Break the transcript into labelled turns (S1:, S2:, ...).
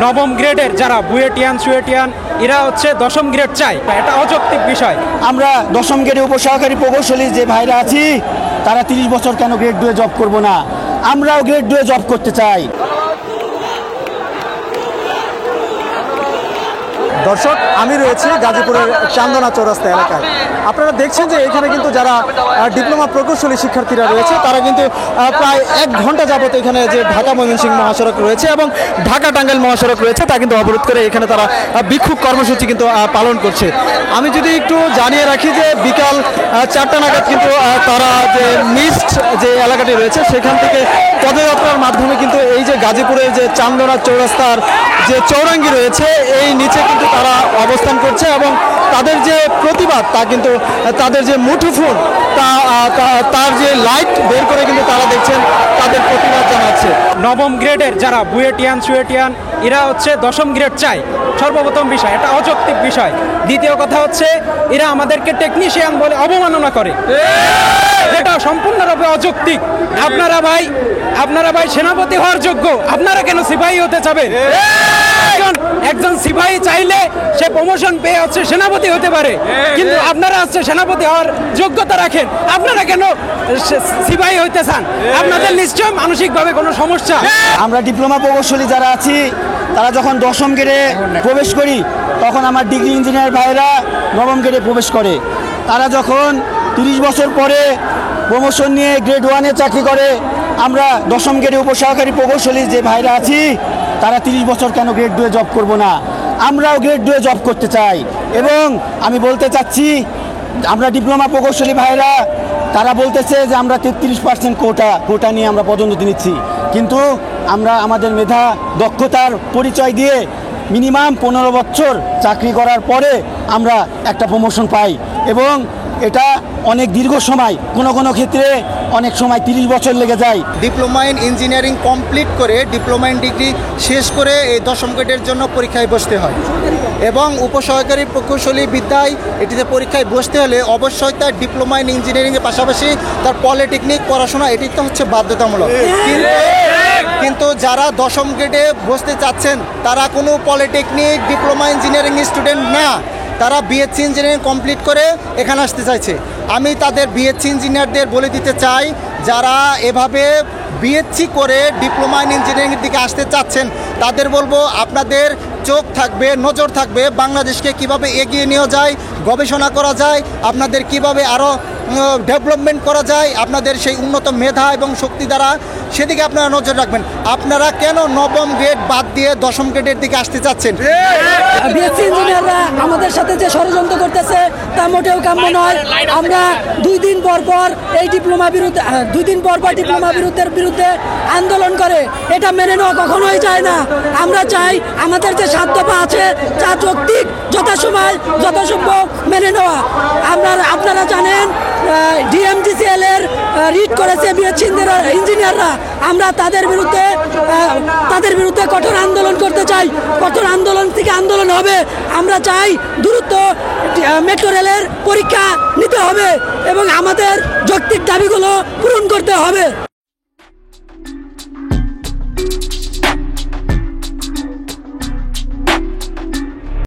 S1: নবম গ্রেডের যারা বুয়েটিয়ান সুয়েটিয়ান এরা হচ্ছে দশম গ্রেড চায়, এটা অযৌক্তিক বিষয়।
S2: আমরা দশম গ্রেডে উপসহকারী প্রকৌশলী যে ভাইরা আছি তারা 30 বছর কেন গ্রেড 2 জব করব না? আমরাও গ্রেড 2 জব করতে চাই।
S3: দর্শক, আমি রয়েছি গাজীপুরের চান্দনা চৌরাস্তা এলাকায়। আপনারা দেখছেন যে এখানে কিন্তু যারা ডিপ্লোমা প্রকৌশলী শিক্ষার্থীরা রয়েছে তারা কিন্তু প্রায় 1 ঘন্টা যাবত এখানে যে ঢাকা ময়মনসিংহ মহাসড়ক রয়েছে এবং ঢাকা টাঙ্গাইল মহাসড়ক রয়েছে তা কিন্তু অবরোধ করে এখানে তারা বিক্ষোভ কর্মসূচি কিন্তু পালন করছে। আমি যদি একটু জানিয়ে রাখি যে বিকাল 4টা নাগাদ কিন্তু তারা যে মিস্ট যে এলাকাটি রয়েছে সেখান থেকে পদযাত্রার মাধ্যমে কিন্তু এই যে গাজীপুরের যে চান্দনা চৌরাস্তার যে চৌরাঙ্গি রয়েছে এই নিচে কিন্তু তারা অবস্থান করছে এবং তাদের যে প্রতিবাদ তা কিন্তু তাদের যে মুঠোফোন তার যে লাইট বের করে কিন্তু তারা দেখছেন তাদের প্রতিবাদ জানাচ্ছে।
S1: নবম গ্রেডের যারা বুয়েটিয়ান সুয়েটিয়ান এরা হচ্ছে দশম গ্রেড চায়, সর্বপ্রথম বিষয়, এটা অযৌক্তিক বিষয়। দ্বিতীয় কথা হচ্ছে এরা আমাদেরকে টেকনিশিয়ান বলে অবমাননা করে, এটা সম্পূর্ণরূপে অযৌক্তিক। আপনারা ভাই সেনাপতি হওয়ার যোগ্য, আপনারা কেন সিপাহী হতে চাবেন? একজন সিপাহী চাইলে সে প্রমোশন পেয়ে হচ্ছে সেনাপতি হতে পারে, কিন্তু আপনারা হচ্ছে সেনাপতি হওয়ার যোগ্যতা রাখেন, আপনারা কেন সিপাহী হইতে চান? আপনাদের নিশ্চয় মানসিকভাবে কোনো সমস্যা।
S2: আমরা ডিপ্লোমা প্রকৌশলী যারা আছি তারা যখন দশম গ্রেডে প্রবেশ করি তখন আমার ডিগ্রি ইঞ্জিনিয়ার ভাইরা নবম গ্রেডে প্রবেশ করে। তারা যখন 30 বছর পরে প্রমোশন নিয়ে গ্রেড 1-এ চাকরি করে, আমরা দশম গ্রেডে উপসহকারী প্রকৌশলী যে ভাইরা আছি তারা 30 বছর কেন গ্রেড 2 জব করব না? আমরাও গ্রেড 2 জব করতে চাই। এবং আমি বলতে চাচ্ছি আমরা ডিপ্লোমা প্রকৌশলী ভাইরা তারা বলতেছে যে আমরা 33% কোটা নিয়ে আমরা পদোন্নতি নিচ্ছি, কিন্তু আমরা আমাদের মেধা দক্ষতার পরিচয় দিয়ে মিনিমাম 15 বছর চাকরি করার পরে আমরা একটা প্রমোশন পাই এবং এটা অনেক দীর্ঘ সময়, কোনো ক্ষেত্রে অনেক সময় 30 বছর লেগে যায়।
S4: ডিপ্লোমা ইন ইঞ্জিনিয়ারিং কমপ্লিট করে ডিপ্লোমা ইন ডিগ্রি শেষ করে এই দশম গ্রেডের জন্য পরীক্ষায় বসতে হয় এবং উপসহকারী প্রকৌশলী বিদ্যায় এটিতে পরীক্ষায় বসতে হলে অবশ্যই তার ডিপ্লোমা ইন ইঞ্জিনিয়ারিংয়ের পাশাপাশি তার পলিটেকনিক পড়াশোনা এটি তো হচ্ছে বাধ্যতামূলক। কিন্তু যারা দশম গ্রেডে বসতে চাচ্ছেন তারা কোনো পলিটেকনিক ডিপ্লোমা ইঞ্জিনিয়ারিং স্টুডেন্ট না, তারা বিএসসি ইঞ্জিনিয়ারিং কমপ্লিট করে এখানে আসতে চাইছে। আমি তাদের বিএসসি ইঞ্জিনিয়ারদের বলে দিতে চাই, যারা এভাবে বিএসসি করে ডিপ্লোমা ইন ইঞ্জিনিয়ারিংয়ের দিকে আসতে চাচ্ছেন তাদের বলবো আপনাদের চোখ থাকবে, নজর থাকবে বাংলাদেশকে কিভাবে এগিয়ে নেওয়া যায়, গবেষণা করা যায়, আপনাদের কিভাবে আরও ডেভেলপমেন্ট করা যায়, আপনাদের সেই উন্নত মেধা এবং শক্তি দ্বারা সেদিকে আপনারা নজর রাখবেন। আপনারা কেন নবম গ্রেড বাদ দিয়ে দশম গ্রেডের দিকে আসতে চাচ্ছেন?
S5: বিএসসি ইঞ্জিনিয়াররা আমাদের সাথে যে ষড়যন্ত্র করতেছে তা মোটেও কাম্য নয়। আমরা 2 দিন পর এই ডিপ্লোমা বিরুদ্ধের বিরুদ্ধে আন্দোলন করে এটা মেনে নেওয়া কখনোই যায় না। আমরা চাই আমাদের যে সাধ্যতা আছে তা যৌক্তিক, যথাসময় যথাসম্ভব মেনে নেওয়া। আপনারা জানেন ডিএমজিসিএল এর রিট করেছে বিএসসি ইঞ্জিনিয়াররা। আমরা তাদের বিরুদ্ধে কঠোর আন্দোলন করতে চাই। কঠোর আন্দোলন থেকে আন্দোলন হবে। আমরা চাই দ্রুত মেট্রো রেলের পরীক্ষা নিতে হবে এবং আমাদের যৌক্তিক দাবিগুলো পূরণ করতে হবে।